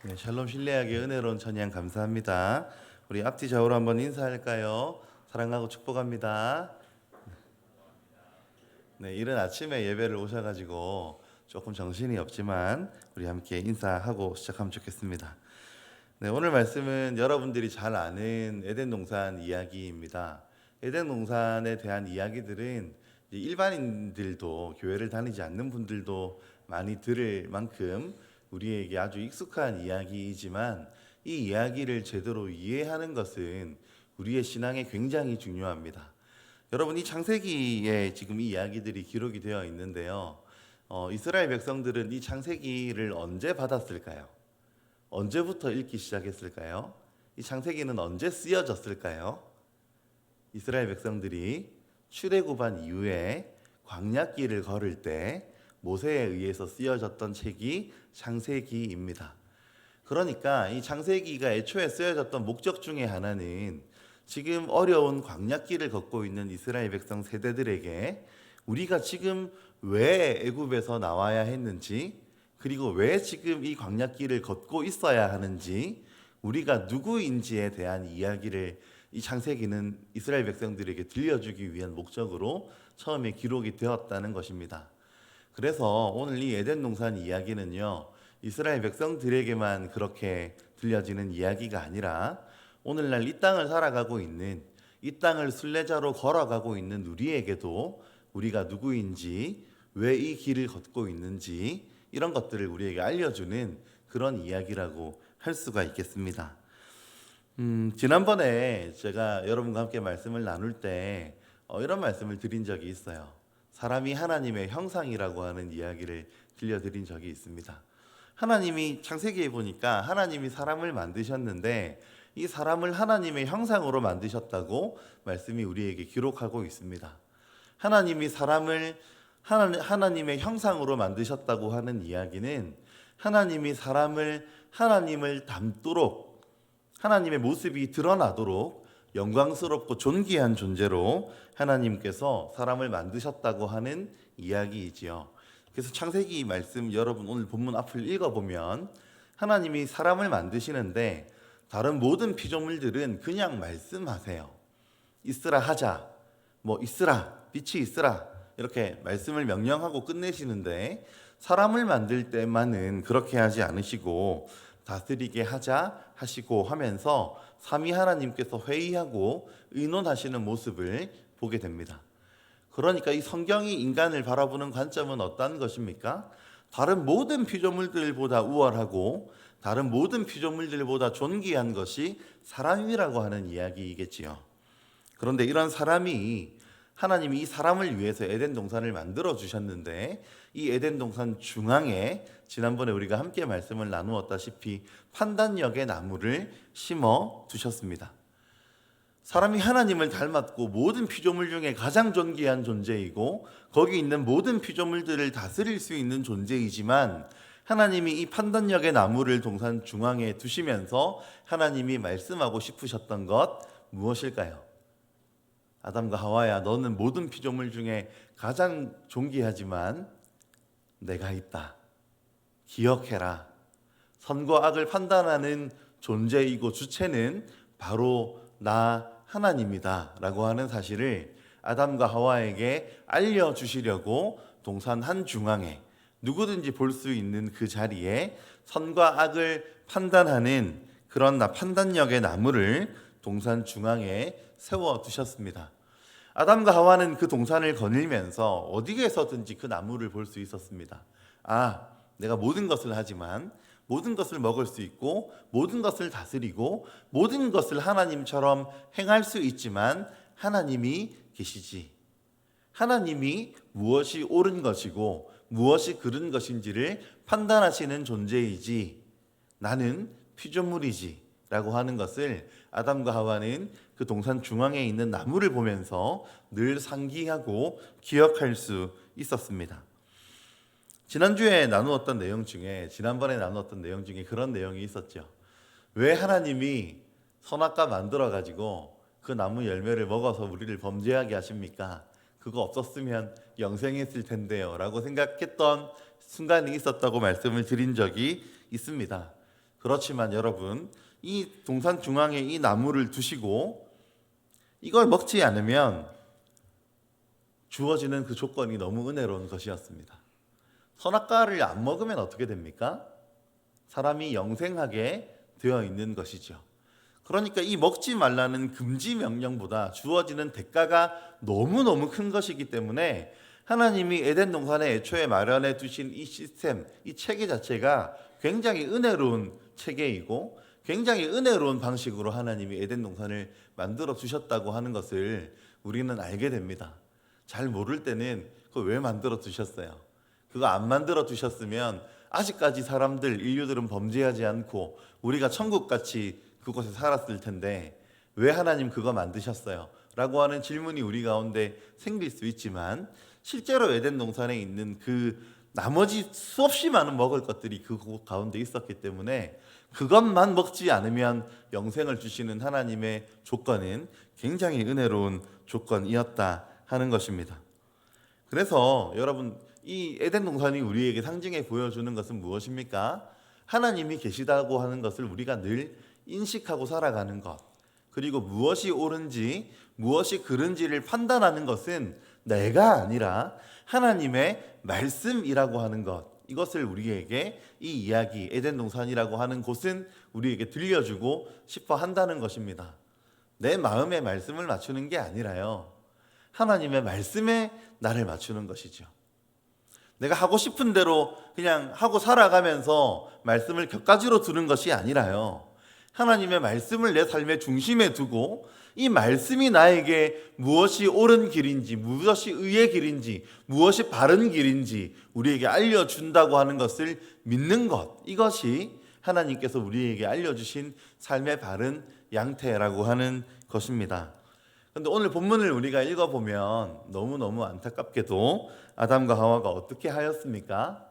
네, 샬롬 신뢰하게 은혜로운 찬양 감사합니다. 우리 앞뒤 좌우로 한번 인사할까요? 사랑하고 축복합니다. 네, 이른 아침에 예배를 오셔가지고 조금 정신이 없지만 우리 함께 인사하고 시작하면 좋겠습니다. 네, 오늘 말씀은 여러분들이 잘 아는 에덴 동산 이야기입니다. 에덴 동산에 대한 이야기들은 일반인들도 교회를 다니지 않는 분들도 많이 들을 만큼 우리에게 아주 익숙한 이야기이지만 이 이야기를 제대로 이해하는 것은 우리의 신앙에 굉장히 중요합니다. 여러분, 이 창세기에 지금 이 이야기들이 기록이 되어 있는데요. 이스라엘 백성들은 이 창세기를 언제 받았을까요? 언제부터 읽기 시작했을까요? 이 창세기는 언제 쓰여졌을까요? 이스라엘 백성들이 출애굽한 이후에 광야길을 걸을 때 모세에 의해서 쓰여졌던 책이 창세기입니다. 그러니까 이 창세기가 애초에 쓰여졌던 목적 중에 하나는 지금 어려운 광야길을 걷고 있는 이스라엘 백성 세대들에게 우리가 지금 왜 애굽에서 나와야 했는지, 그리고 왜 지금 이 광야길을 걷고 있어야 하는지, 우리가 누구인지에 대한 이야기를 이 창세기는 이스라엘 백성들에게 들려주기 위한 목적으로 처음에 기록이 되었다는 것입니다. 그래서 오늘 이 에덴 동산 이야기는요, 이스라엘 백성들에게만 그렇게 들려지는 이야기가 아니라 오늘날 이 땅을 살아가고 있는, 이 땅을 순례자로 걸어가고 있는 우리에게도 우리가 누구인지, 왜 이 길을 걷고 있는지 이런 것들을 우리에게 알려주는 그런 이야기라고 할 수가 있겠습니다. 지난번에 제가 여러분과 함께 말씀을 나눌 때 이런 말씀을 드린 적이 있어요. 사람이 하나님의 형상이라고 하는 이야기를 들려드린 적이 있습니다. 하나님이 창세기에 보니까 하나님이 사람을 만드셨는데 이 사람을 하나님의 형상으로 만드셨다고 말씀이 우리에게 기록하고 있습니다. 하나님이 사람을 하나님의 형상으로 만드셨다고 하는 이야기는 하나님이 사람을 하나님을 닮도록, 하나님의 모습이 드러나도록 영광스럽고 존귀한 존재로 하나님께서 사람을 만드셨다고 하는 이야기이지요. 그래서 창세기 말씀 여러분 오늘 본문 앞을 읽어보면 하나님이 사람을 만드시는데 다른 모든 피조물들은 그냥 말씀하세요. 있으라 하자, 뭐 있으라, 빛이 있으라 이렇게 말씀을 명령하고 끝내시는데 사람을 만들 때만은 그렇게 하지 않으시고 다스리게 하자 하시고 하면서 삼위 하나님께서 회의하고 의논하시는 모습을 보게 됩니다. 그러니까 이 성경이 인간을 바라보는 관점은 어떤 것입니까? 다른 모든 피조물들보다 우월하고 다른 모든 피조물들보다 존귀한 것이 사람이라고 하는 이야기이겠지요. 그런데 이런 사람이 하나님이 이 사람을 위해서 에덴 동산을 만들어 주셨는데 이 에덴 동산 중앙에 지난번에 우리가 함께 말씀을 나누었다시피 판단력의 나무를 심어 두셨습니다. 사람이 하나님을 닮았고 모든 피조물 중에 가장 존귀한 존재이고 거기 있는 모든 피조물들을 다스릴 수 있는 존재이지만 하나님이 이 판단력의 나무를 동산 중앙에 두시면서 하나님이 말씀하고 싶으셨던 것 무엇일까요? 아담과 하와야, 너는 모든 피조물 중에 가장 존귀하지만 내가 있다. 기억해라. 선과 악을 판단하는 존재이고 주체는 바로 나 하나님이다 라고 하는 사실을 아담과 하와에게 알려주시려고 동산 한중앙에 누구든지 볼 수 있는 그 자리에 선과 악을 판단하는 그런 판단력의 나무를 동산 중앙에 세워두셨습니다. 아담과 하와는 그 동산을 거닐면서 어디에서든지 그 나무를 볼 수 있었습니다. 내가 모든 것을 하지만 모든 것을 먹을 수 있고 모든 것을 다스리고 모든 것을 하나님처럼 행할 수 있지만 하나님이 계시지. 하나님이 무엇이 옳은 것이고 무엇이 그른 것인지를 판단하시는 존재이지 나는 피조물이지 라고 하는 것을 아담과 하와는 그 동산 중앙에 있는 나무를 보면서 늘 상기하고 기억할 수 있었습니다. 지난번에 나누었던 내용 중에 그런 내용이 있었죠. 왜 하나님이 선악과 만들어가지고 그 나무 열매를 먹어서 우리를 범죄하게 하십니까? 그거 없었으면 영생했을 텐데요 라고 생각했던 순간이 있었다고 말씀을 드린 적이 있습니다. 그렇지만 여러분, 이 동산 중앙에 이 나무를 두시고 이걸 먹지 않으면 주어지는 그 조건이 너무 은혜로운 것이었습니다. 선악과를 안 먹으면 어떻게 됩니까? 사람이 영생하게 되어 있는 것이죠. 그러니까 이 먹지 말라는 금지 명령보다 주어지는 대가가 너무너무 큰 것이기 때문에 하나님이 에덴 동산에 애초에 마련해 두신 이 시스템, 이 체계 자체가 굉장히 은혜로운 체계이고 굉장히 은혜로운 방식으로 하나님이 에덴 동산을 만들어 두셨다고 하는 것을 우리는 알게 됩니다. 잘 모를 때는 그거 왜 만들어 두셨어요? 그거 안 만들어 두셨으면 아직까지 인류들은 범죄하지 않고 우리가 천국같이 그곳에 살았을 텐데 왜 하나님 그거 만드셨어요? 라고 하는 질문이 우리 가운데 생길 수 있지만 실제로 에덴 동산에 있는 그 나머지 수없이 많은 먹을 것들이 그 가운데 있었기 때문에 그것만 먹지 않으면 영생을 주시는 하나님의 조건은 굉장히 은혜로운 조건이었다 하는 것입니다. 그래서 여러분, 이 에덴 동산이 우리에게 상징해 보여주는 것은 무엇입니까? 하나님이 계시다고 하는 것을 우리가 늘 인식하고 살아가는 것, 그리고 무엇이 옳은지 무엇이 그른지를 판단하는 것은 내가 아니라 하나님의 말씀이라고 하는 것, 이것을 우리에게 이 이야기 에덴 동산이라고 하는 곳은 우리에게 들려주고 싶어 한다는 것입니다. 내 마음의 말씀을 맞추는 게 아니라요, 하나님의 말씀에 나를 맞추는 것이죠. 내가 하고 싶은 대로 그냥 하고 살아가면서 말씀을 곁가지로 두는 것이 아니라요, 하나님의 말씀을 내 삶의 중심에 두고 이 말씀이 나에게 무엇이 옳은 길인지, 무엇이 의의 길인지, 무엇이 바른 길인지 우리에게 알려준다고 하는 것을 믿는 것, 이것이 하나님께서 우리에게 알려주신 삶의 바른 양태라고 하는 것입니다. 그런데 오늘 본문을 우리가 읽어보면 너무너무 안타깝게도 아담과 하와가 어떻게 하였습니까?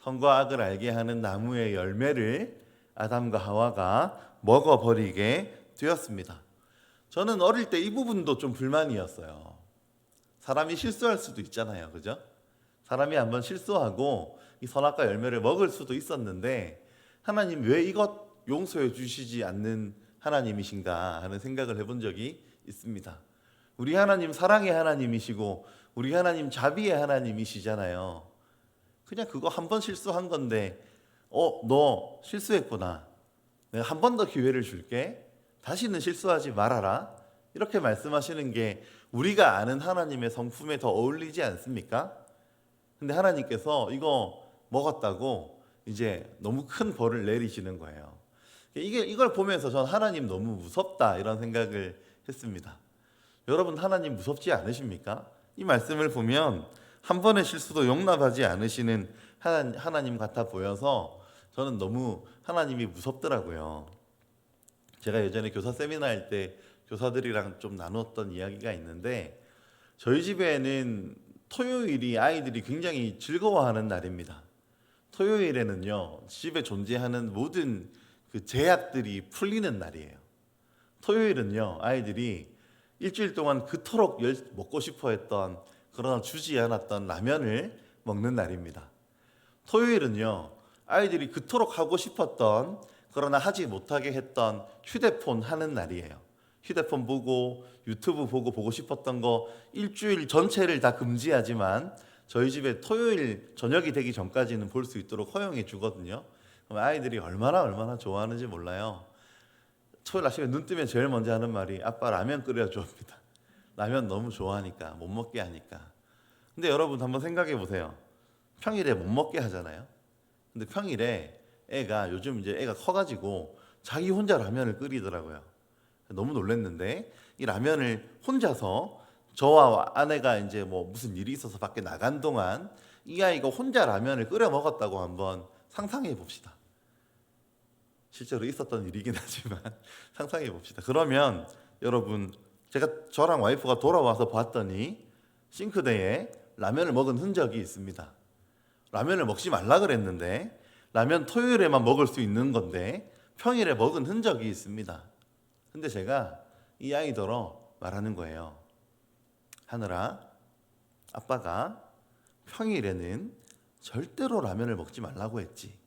선과 악을 알게 하는 나무의 열매를 아담과 하와가 먹어버리게 되었습니다. 저는 어릴 때 이 부분도 좀 불만이었어요. 사람이 실수할 수도 있잖아요, 그죠? 사람이 한번 실수하고 이 선악과 열매를 먹을 수도 있었는데 하나님 왜 이것 용서해 주시지 않는 하나님이신가 하는 생각을 해본 적이 있습니다. 우리 하나님 사랑의 하나님이시고 우리 하나님 자비의 하나님이시잖아요. 그냥 그거 한 번 실수한 건데 너 실수했구나, 내가 한 번 더 기회를 줄게, 다시는 실수하지 말아라, 이렇게 말씀하시는 게 우리가 아는 하나님의 성품에 더 어울리지 않습니까? 근데 하나님께서 이거 먹었다고 이제 너무 큰 벌을 내리시는 거예요. 이걸 보면서 전 하나님 너무 무섭다 이런 생각을 했습니다. 여러분, 하나님 무섭지 않으십니까? 이 말씀을 보면 한 번의 실수도 용납하지 않으시는 하나님 같아 보여서 저는 너무 하나님이 무섭더라고요. 제가 예전에 교사 세미나 할 때 교사들이랑 좀 나눴던 이야기가 있는데, 저희 집에는 토요일이 아이들이 굉장히 즐거워하는 날입니다. 토요일에는요, 집에 존재하는 모든 그 제약들이 풀리는 날이에요. 토요일은요, 아이들이 일주일 동안 그토록 먹고 싶어 했던, 그러나 주지 않았던 라면을 먹는 날입니다. 토요일은요, 아이들이 그토록 하고 싶었던, 그러나 하지 못하게 했던 휴대폰 하는 날이에요. 휴대폰 보고 유튜브 보고 싶었던 거 일주일 전체를 다 금지하지만 저희 집에 토요일 저녁이 되기 전까지는 볼 수 있도록 허용해 주거든요. 그럼 아이들이 얼마나 좋아하는지 몰라요. 토요일 아침에 눈 뜨면 제일 먼저 하는 말이 아빠 라면 끓여줘입니다. 라면 너무 좋아하니까, 못 먹게 하니까. 근데 여러분 한번 생각해 보세요. 평일에 못 먹게 하잖아요. 근데 평일에 요즘 이제 애가 커가지고 자기 혼자 라면을 끓이더라고요. 너무 놀랐는데, 이 라면을 혼자서, 저와 아내가 이제 뭐 무슨 일이 있어서 밖에 나간 동안 이 아이가 혼자 라면을 끓여 먹었다고 한번 상상해 봅시다. 실제로 있었던 일이긴 하지만 상상해 봅시다. 그러면 여러분, 저랑 와이프가 돌아와서 봤더니 싱크대에 라면을 먹은 흔적이 있습니다. 라면을 먹지 말라 그랬는데, 라면 토요일에만 먹을 수 있는 건데 평일에 먹은 흔적이 있습니다. 근데 제가 이 아이더러 말하는 거예요. 하늘아, 아빠가 평일에는 절대로 라면을 먹지 말라고 했지.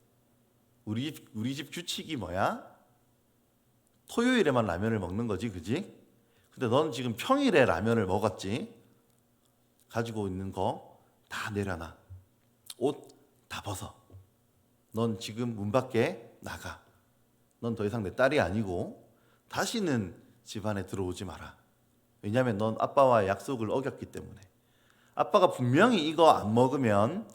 우리 집 규칙이 뭐야? 토요일에만 라면을 먹는 거지, 그지? 근데 넌 지금 평일에 라면을 먹었지? 가지고 있는 거 다 내려놔. 옷 다 벗어. 넌 지금 문 밖에 나가. 넌 더 이상 내 딸이 아니고 다시는 집안에 들어오지 마라. 왜냐하면 넌 아빠와의 약속을 어겼기 때문에. 아빠가 분명히 이거 안 먹으면,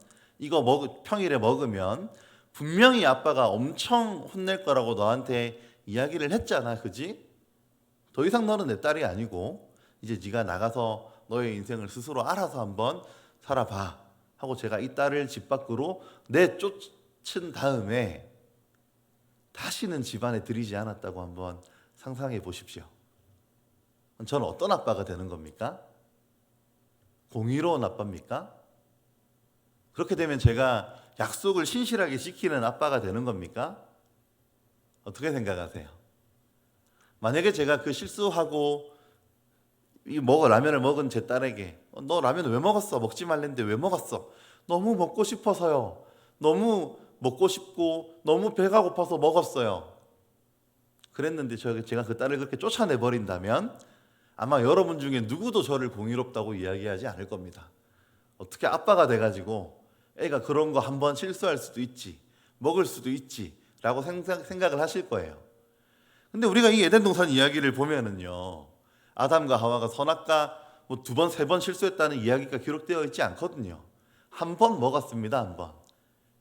평일에 먹으면 분명히 아빠가 엄청 혼낼 거라고 너한테 이야기를 했잖아, 그지? 더 이상 너는 내 딸이 아니고 이제 네가 나가서 너의 인생을 스스로 알아서 한번 살아봐 하고 제가 이 딸을 집 밖으로 내쫓은 다음에 다시는 집안에 들이지 않았다고 한번 상상해 보십시오. 저는 어떤 아빠가 되는 겁니까? 공의로운 아빠입니까? 그렇게 되면 제가 약속을 신실하게 지키는 아빠가 되는 겁니까? 어떻게 생각하세요? 만약에 제가 그 실수하고 라면을 먹은 제 딸에게 너 라면 왜 먹었어? 먹지 말랬는데 왜 먹었어? 너무 먹고 싶어서요. 너무 먹고 싶고 너무 배가 고파서 먹었어요. 그랬는데 제가 그 딸을 그렇게 쫓아내버린다면 아마 여러분 중에 누구도 저를 공의롭다고 이야기하지 않을 겁니다. 어떻게 아빠가 돼가지고 애가 그런 거 한번 실수할 수도 있지, 먹을 수도 있지 라고 생각을 하실 거예요. 근데 우리가 이 에덴 동산 이야기를 보면은요, 아담과 하와가 선악과 두 번, 세 번 실수했다는 이야기가 기록되어 있지 않거든요. 한 번 먹었습니다, 한 번.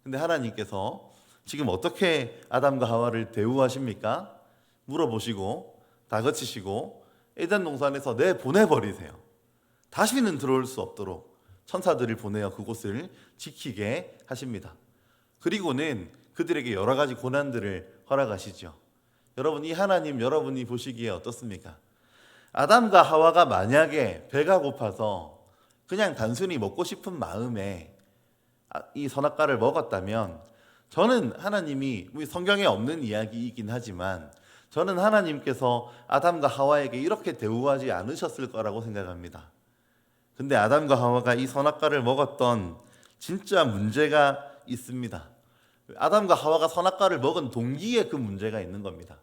근데 하나님께서 지금 어떻게 아담과 하와를 대우하십니까? 물어보시고 다그치시고 에덴 동산에서 내보내버리세요. 다시는 들어올 수 없도록 천사들을 보내어 그곳을 지키게 하십니다. 그리고는 그들에게 여러 가지 고난들을 허락하시죠. 여러분, 이 하나님 여러분이 보시기에 어떻습니까? 아담과 하와가 만약에 배가 고파서 그냥 단순히 먹고 싶은 마음에 이 선악과를 먹었다면, 저는 하나님이 성경에 없는 이야기이긴 하지만 저는 하나님께서 아담과 하와에게 이렇게 대우하지 않으셨을 거라고 생각합니다. 근데 아담과 하와가 이 선악과를 먹었던 진짜 문제가 있습니다. 아담과 하와가 선악과를 먹은 동기에 그 문제가 있는 겁니다.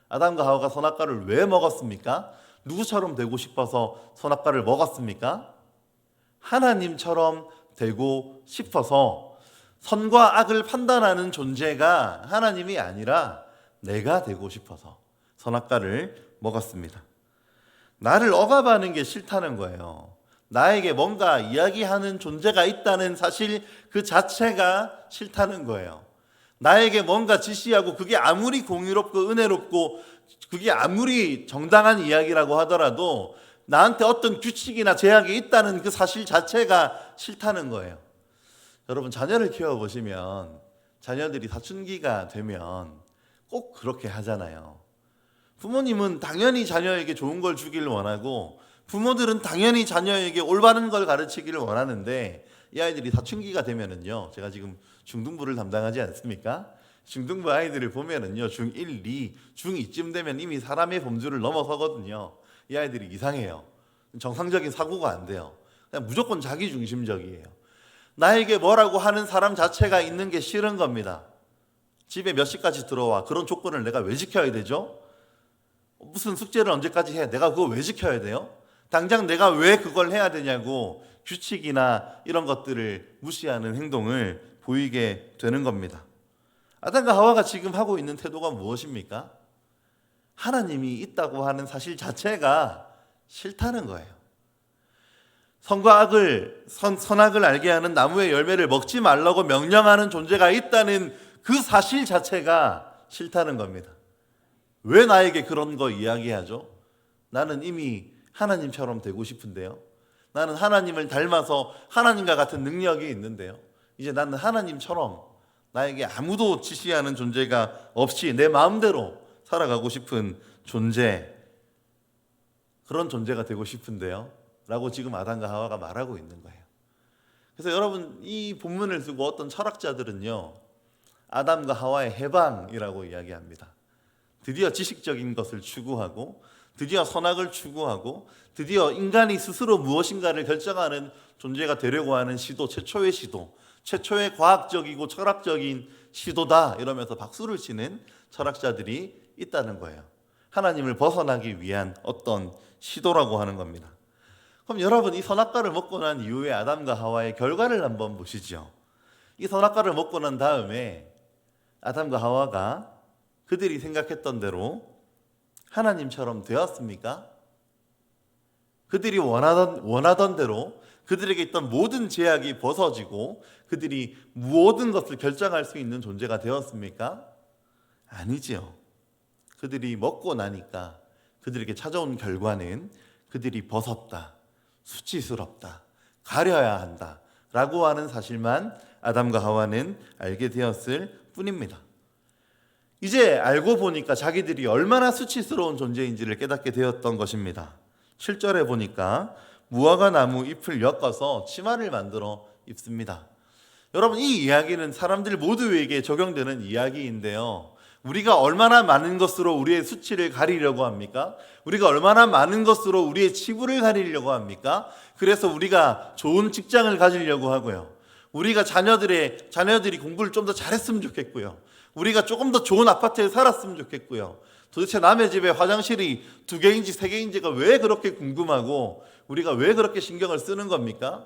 아담과 하와가 선악과를 왜 먹었습니까? 누구처럼 되고 싶어서 선악과를 먹었습니까? 하나님처럼 되고 싶어서, 선과 악을 판단하는 존재가 하나님이 아니라 내가 되고 싶어서 선악과를 먹었습니다. 나를 억압하는 게 싫다는 거예요. 나에게 뭔가 이야기하는 존재가 있다는 사실 그 자체가 싫다는 거예요. 나에게 뭔가 지시하고 그게 아무리 공의롭고 은혜롭고 그게 아무리 정당한 이야기라고 하더라도 나한테 어떤 규칙이나 제약이 있다는 그 사실 자체가 싫다는 거예요. 여러분, 자녀를 키워보시면 자녀들이 사춘기가 되면 꼭 그렇게 하잖아요. 부모님은 당연히 자녀에게 좋은 걸 주기를 원하고 부모들은 당연히 자녀에게 올바른 걸 가르치기를 원하는데, 이 아이들이 사춘기가 되면은요, 제가 지금 중등부를 담당하지 않습니까? 중등부 아이들을 보면은요, 중1, 2, 중2쯤 되면 이미 사람의 범주를 넘어서거든요. 이 아이들이 이상해요. 정상적인 사고가 안 돼요. 그냥 무조건 자기중심적이에요. 나에게 뭐라고 하는 사람 자체가 있는 게 싫은 겁니다. 집에 몇 시까지 들어와. 그런 조건을 내가 왜 지켜야 되죠? 무슨 숙제를 언제까지 해? 내가 그거 왜 지켜야 돼요? 당장 내가 왜 그걸 해야 되냐고 규칙이나 이런 것들을 무시하는 행동을 보이게 되는 겁니다. 아담과 하와가 지금 하고 있는 태도가 무엇입니까? 하나님이 있다고 하는 사실 자체가 싫다는 거예요. 선악을 알게 하는 나무의 열매를 먹지 말라고 명령하는 존재가 있다는 그 사실 자체가 싫다는 겁니다. 왜 나에게 그런 거 이야기하죠? 나는 이미 하나님처럼 되고 싶은데요. 나는 하나님을 닮아서 하나님과 같은 능력이 있는데요. 이제 나는 하나님처럼 나에게 아무도 지시하는 존재가 없이 내 마음대로 살아가고 싶은 존재, 그런 존재가 되고 싶은데요 라고 지금 아담과 하와가 말하고 있는 거예요. 그래서 여러분, 이 본문을 두고 어떤 철학자들은요, 아담과 하와의 해방이라고 이야기합니다. 드디어 지식적인 것을 추구하고, 드디어 선악을 추구하고, 드디어 인간이 스스로 무엇인가를 결정하는 존재가 되려고 하는 시도, 최초의 과학적이고 철학적인 시도다 이러면서 박수를 치는 철학자들이 있다는 거예요. 하나님을 벗어나기 위한 어떤 시도라고 하는 겁니다. 그럼 여러분, 이 선악과를 먹고 난 이후에 아담과 하와의 결과를 한번 보시죠. 이 선악과를 먹고 난 다음에 아담과 하와가 그들이 생각했던 대로 하나님처럼 되었습니까? 그들이 원하던 대로 그들에게 있던 모든 제약이 벗어지고 그들이 모든 것을 결정할 수 있는 존재가 되었습니까? 아니지요. 그들이 먹고 나니까 그들에게 찾아온 결과는 그들이 벗었다, 수치스럽다, 가려야 한다 라고 하는 사실만 아담과 하와는 알게 되었을 뿐입니다. 이제 알고 보니까 자기들이 얼마나 수치스러운 존재인지를 깨닫게 되었던 것입니다. 7절에 보니까 무화과 나무 잎을 엮어서 치마를 만들어 입습니다. 여러분, 이 이야기는 사람들 모두에게 적용되는 이야기인데요. 우리가 얼마나 많은 것으로 우리의 수치를 가리려고 합니까? 우리가 얼마나 많은 것으로 우리의 치부를 가리려고 합니까? 그래서 우리가 좋은 직장을 가지려고 하고요. 우리가 자녀들이 공부를 좀 더 잘했으면 좋겠고요. 우리가 조금 더 좋은 아파트에 살았으면 좋겠고요. 도대체 남의 집에 화장실이 2개인지 3개인지가 왜 그렇게 궁금하고 우리가 왜 그렇게 신경을 쓰는 겁니까?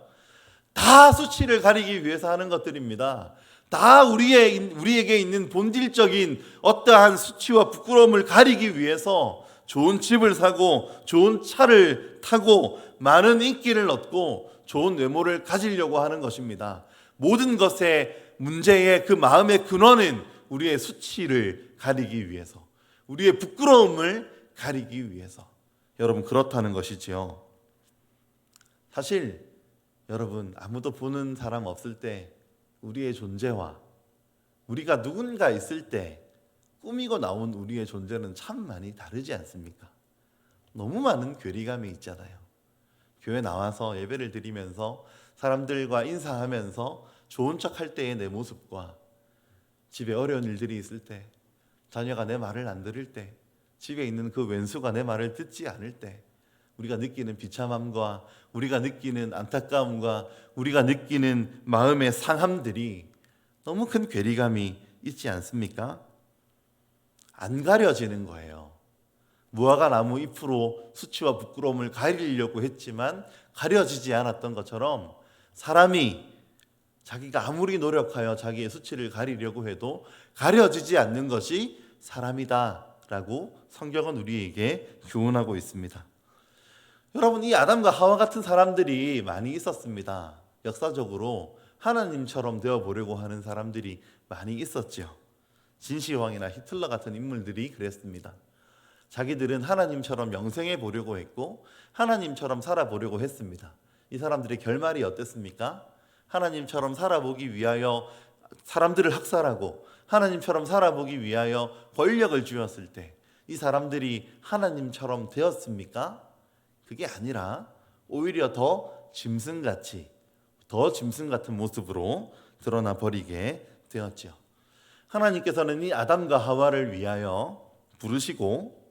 다 수치를 가리기 위해서 하는 것들입니다. 다 우리에게 있는 본질적인 어떠한 수치와 부끄러움을 가리기 위해서 좋은 집을 사고 좋은 차를 타고 많은 인기를 얻고 좋은 외모를 가지려고 하는 것입니다. 모든 것의 문제의 그 마음의 근원은 우리의 수치를 가리기 위해서, 우리의 부끄러움을 가리기 위해서. 여러분, 그렇다는 것이지요. 사실 여러분, 아무도 보는 사람 없을 때 우리의 존재와 우리가 누군가 있을 때 꾸미고 나온 우리의 존재는 참 많이 다르지 않습니까? 너무 많은 괴리감이 있잖아요. 교회 나와서 예배를 드리면서 사람들과 인사하면서 좋은 척할 때의 내 모습과 집에 어려운 일들이 있을 때, 자녀가 내 말을 안 들을 때, 집에 있는 그 왼수가 내 말을 듣지 않을 때 우리가 느끼는 비참함과 우리가 느끼는 안타까움과 우리가 느끼는 마음의 상함들이 너무 큰 괴리감이 있지 않습니까? 안 가려지는 거예요. 무화과 나무 잎으로 수치와 부끄러움을 가리려고 했지만 가려지지 않았던 것처럼 사람이 자기가 아무리 노력하여 자기의 수치를 가리려고 해도 가려지지 않는 것이 사람이다 라고 성경은 우리에게 교훈하고 있습니다. 여러분, 이 아담과 하와 같은 사람들이 많이 있었습니다. 역사적으로 하나님처럼 되어보려고 하는 사람들이 많이 있었죠. 진시황이나 히틀러 같은 인물들이 그랬습니다. 자기들은 하나님처럼 명성해 보려고 했고 하나님처럼 살아보려고 했습니다. 이 사람들의 결말이 어땠습니까? 하나님처럼 살아보기 위하여 사람들을 학살하고 하나님처럼 살아보기 위하여 권력을 쥐었을 때 이 사람들이 하나님처럼 되었습니까? 그게 아니라 오히려 더 짐승 같은 모습으로 드러나 버리게 되었죠. 하나님께서는 이 아담과 하와를 위하여 부르시고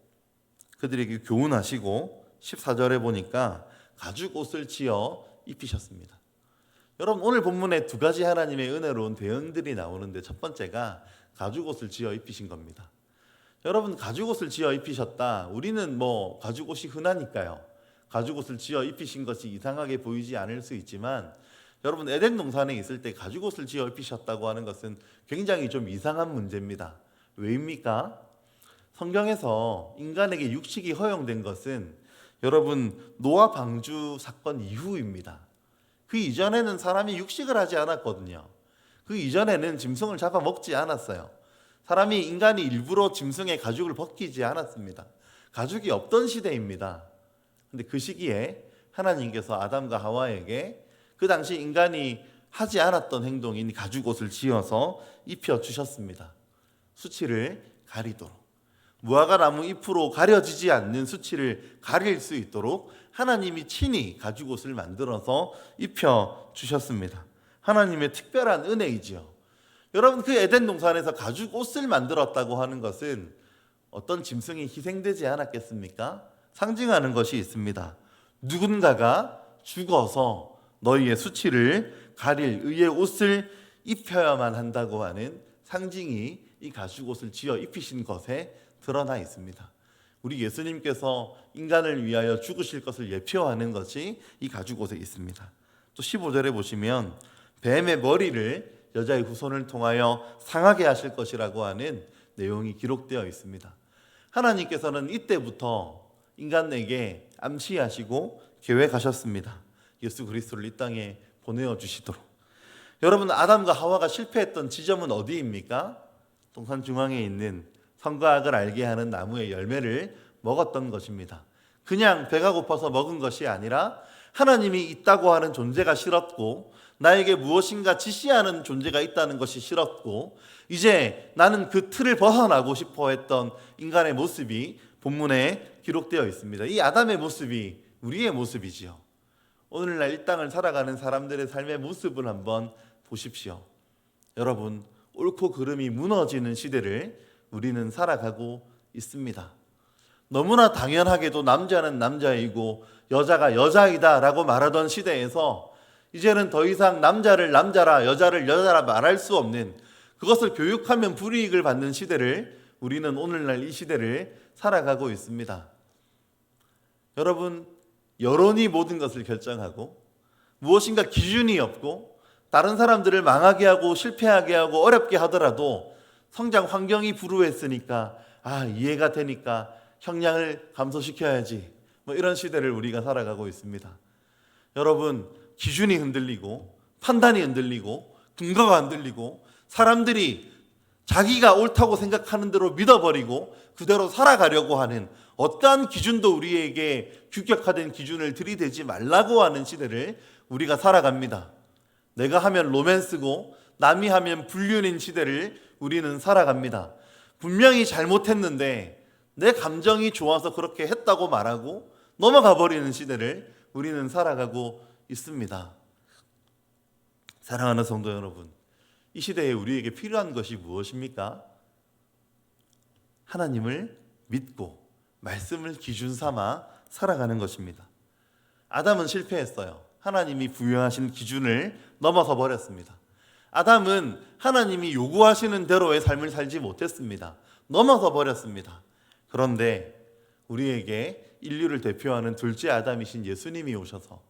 그들에게 교훈하시고 14절에 보니까 가죽 옷을 지어 입히셨습니다. 여러분, 오늘 본문에 2가지 하나님의 은혜로운 대응들이 나오는데 첫 번째가 가죽 옷을 지어 입히신 겁니다. 여러분, 가죽 옷을 지어 입히셨다. 우리는 가죽 옷이 흔하니까요. 가죽 옷을 지어 입히신 것이 이상하게 보이지 않을 수 있지만 여러분, 에덴 동산에 있을 때 가죽 옷을 지어 입히셨다고 하는 것은 굉장히 좀 이상한 문제입니다. 왜입니까? 성경에서 인간에게 육식이 허용된 것은 여러분, 노아 방주 사건 이후입니다. 그 이전에는 사람이 육식을 하지 않았거든요. 그 이전에는 짐승을 잡아 먹지 않았어요. 인간이 일부러 짐승의 가죽을 벗기지 않았습니다. 가죽이 없던 시대입니다. 근데 그 시기에 하나님께서 아담과 하와에게 그 당시 인간이 하지 않았던 행동인 가죽 옷을 지어서 입혀 주셨습니다. 수치를 가리도록, 무화과 나무 잎으로 가려지지 않는 수치를 가릴 수 있도록 하나님이 친히 가죽 옷을 만들어서 입혀 주셨습니다. 하나님의 특별한 은혜이지요. 여러분, 그 에덴 동산에서 가죽 옷을 만들었다고 하는 것은 어떤 짐승이 희생되지 않았겠습니까? 상징하는 것이 있습니다. 누군가가 죽어서 너희의 수치를 가릴 의의 옷을 입혀야만 한다고 하는 상징이 이 가죽옷을 지어 입히신 것에 드러나 있습니다. 우리 예수님께서 인간을 위하여 죽으실 것을 예표하는 것이 이 가죽옷에 있습니다. 또 15절에 보시면 뱀의 머리를 여자의 후손을 통하여 상하게 하실 것이라고 하는 내용이 기록되어 있습니다. 하나님께서는 이때부터 인간에게 암시하시고 계획하셨습니다. 예수 그리스도를 이 땅에 보내어 주시도록. 여러분, 아담과 하와가 실패했던 지점은 어디입니까? 동산 중앙에 있는 선과 악을 알게 하는 나무의 열매를 먹었던 것입니다. 그냥 배가 고파서 먹은 것이 아니라 하나님이 있다고 하는 존재가 싫었고, 나에게 무엇인가 지시하는 존재가 있다는 것이 싫었고, 이제 나는 그 틀을 벗어나고 싶어 했던 인간의 모습이 본문에 기록되어 있습니다. 이 아담의 모습이 우리의 모습이지요. 오늘날 이 땅을 살아가는 사람들의 삶의 모습을 한번 보십시오. 여러분, 옳고 그름이 무너지는 시대를 우리는 살아가고 있습니다. 너무나 당연하게도 남자는 남자이고 여자가 여자이다 라고 말하던 시대에서 이제는 더 이상 남자를 남자라 여자를 여자라 말할 수 없는, 그것을 교육하면 불이익을 받는 시대를 우리는 오늘날 이 시대를 살아가고 있습니다. 여러분, 여론이 모든 것을 결정하고 무엇인가 기준이 없고 다른 사람들을 망하게 하고 실패하게 하고 어렵게 하더라도 성장 환경이 불우했으니까 이해가 되니까 형량을 감소시켜야지, 이런 시대를 우리가 살아가고 있습니다. 여러분, 기준이 흔들리고 판단이 흔들리고 근거가 흔들리고 사람들이 자기가 옳다고 생각하는 대로 믿어버리고 그대로 살아가려고 하는 어떠한 기준도 우리에게 규격화된 기준을 들이대지 말라고 하는 시대를 우리가 살아갑니다. 내가 하면 로맨스고 남이 하면 불륜인 시대를 우리는 살아갑니다. 분명히 잘못했는데 내 감정이 좋아서 그렇게 했다고 말하고 넘어가 버리는 시대를 우리는 살아가고 있습니다. 사랑하는 성도 여러분, 이 시대에 우리에게 필요한 것이 무엇입니까? 하나님을 믿고 말씀을 기준 삼아 살아가는 것입니다. 아담은 실패했어요. 하나님이 부여하신 기준을 넘어서 버렸습니다. 아담은 하나님이 요구하시는 대로의 삶을 살지 못했습니다. 넘어서 버렸습니다. 그런데 우리에게 인류를 대표하는 둘째 아담이신 예수님이 오셔서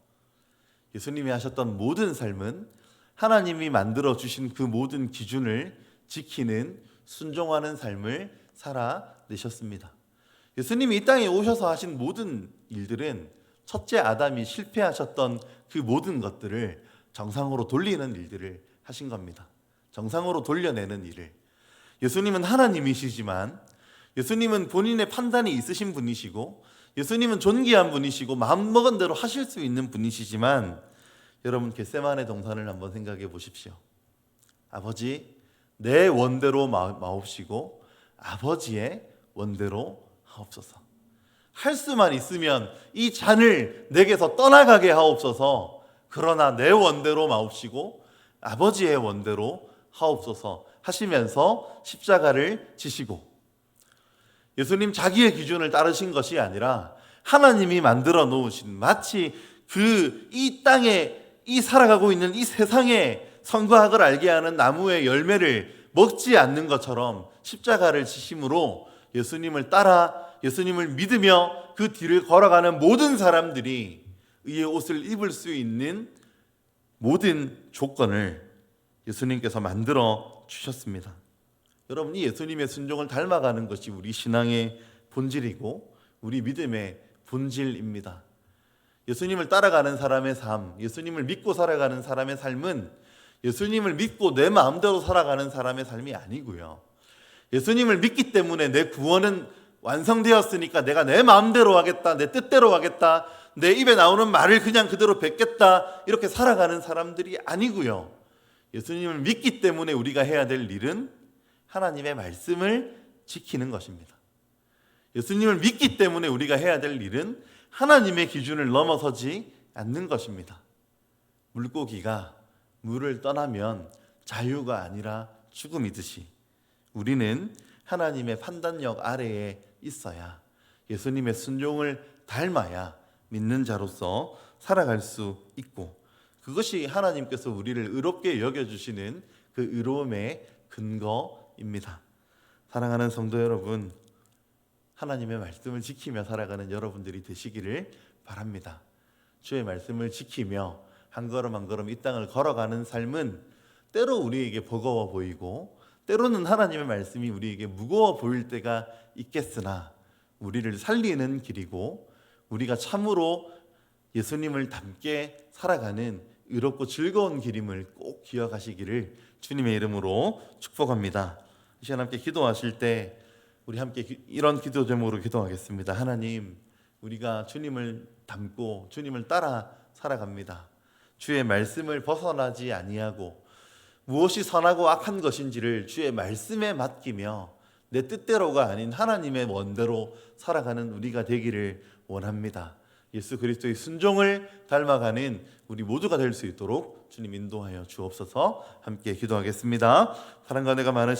예수님이 하셨던 모든 삶은 하나님이 만들어 주신 그 모든 기준을 지키는 순종하는 삶을 살아내셨습니다. 예수님이 이 땅에 오셔서 하신 모든 일들은 첫째 아담이 실패하셨던 그 모든 것들을 정상으로 돌리는 일들을 하신 겁니다. 정상으로 돌려내는 일을. 예수님은 하나님이시지만 예수님은 본인의 판단이 있으신 분이시고 예수님은 존귀한 분이시고 마음먹은 대로 하실 수 있는 분이시지만, 여러분, 겟세마네 동산을 한번 생각해 보십시오. 아버지, 내 원대로 마옵시고 아버지의 원대로 하옵소서. 할 수만 있으면 이 잔을 내게서 떠나가게 하옵소서. 그러나 내 원대로 마옵시고 아버지의 원대로 하옵소서 하시면서 십자가를 지시고, 예수님 자기의 기준을 따르신 것이 아니라 하나님이 만들어 놓으신, 마치 이 땅에 이 살아가고 있는 이 세상에 선과 악을 알게 하는 나무의 열매를 먹지 않는 것처럼 십자가를 지심으로 예수님을 따라 예수님을 믿으며 그 뒤를 걸어가는 모든 사람들이 의의 옷을 입을 수 있는 모든 조건을 예수님께서 만들어 주셨습니다. 여러분, 이 예수님의 순종을 닮아가는 것이 우리 신앙의 본질이고 우리 믿음의 본질입니다. 예수님을 따라가는 사람의 삶, 예수님을 믿고 살아가는 사람의 삶은 예수님을 믿고 내 마음대로 살아가는 사람의 삶이 아니고요. 예수님을 믿기 때문에 내 구원은 완성되었으니까 내가 내 마음대로 하겠다, 내 뜻대로 하겠다, 내 입에 나오는 말을 그냥 그대로 뱉겠다, 이렇게 살아가는 사람들이 아니고요. 예수님을 믿기 때문에 우리가 해야 될 일은 하나님의 말씀을 지키는 것입니다. 예수님을 믿기 때문에 우리가 해야 될 일은 하나님의 기준을 넘어서지 않는 것입니다. 물고기가 물을 떠나면 자유가 아니라 죽음이듯이 우리는 하나님의 판단력 아래에 있어야, 예수님의 순종을 닮아야 믿는 자로서 살아갈 수 있고, 그것이 하나님께서 우리를 의롭게 여겨주시는 그 의로움의 근거입니다. 사랑하는 성도 여러분, 하나님의 말씀을 지키며 살아가는 여러분들이 되시기를 바랍니다. 주의 말씀을 지키며 한 걸음 한 걸음 이 땅을 걸어가는 삶은 때로 우리에게 버거워 보이고 때로는 하나님의 말씀이 우리에게 무거워 보일 때가 있겠으나 우리를 살리는 길이고 우리가 참으로 예수님을 닮게 살아가는 의롭고 즐거운 길임을 꼭 기억하시기를 주님의 이름으로 축복합니다. 이 시간 함께 기도하실 때 우리 함께 이런 기도 제목으로 기도하겠습니다. 하나님, 우리가 주님을 닮고 주님을 따라 살아갑니다. 주의 말씀을 벗어나지 아니하고 무엇이 선하고 악한 것인지를 주의 말씀에 맡기며 내 뜻대로가 아닌 하나님의 원대로 살아가는 우리가 되기를 원합니다. 예수 그리스도의 순종을 닮아가는 우리 모두가 될 수 있도록 주님 인도하여 주옵소서. 함께 기도하겠습니다. 사랑과 은혜가 많으신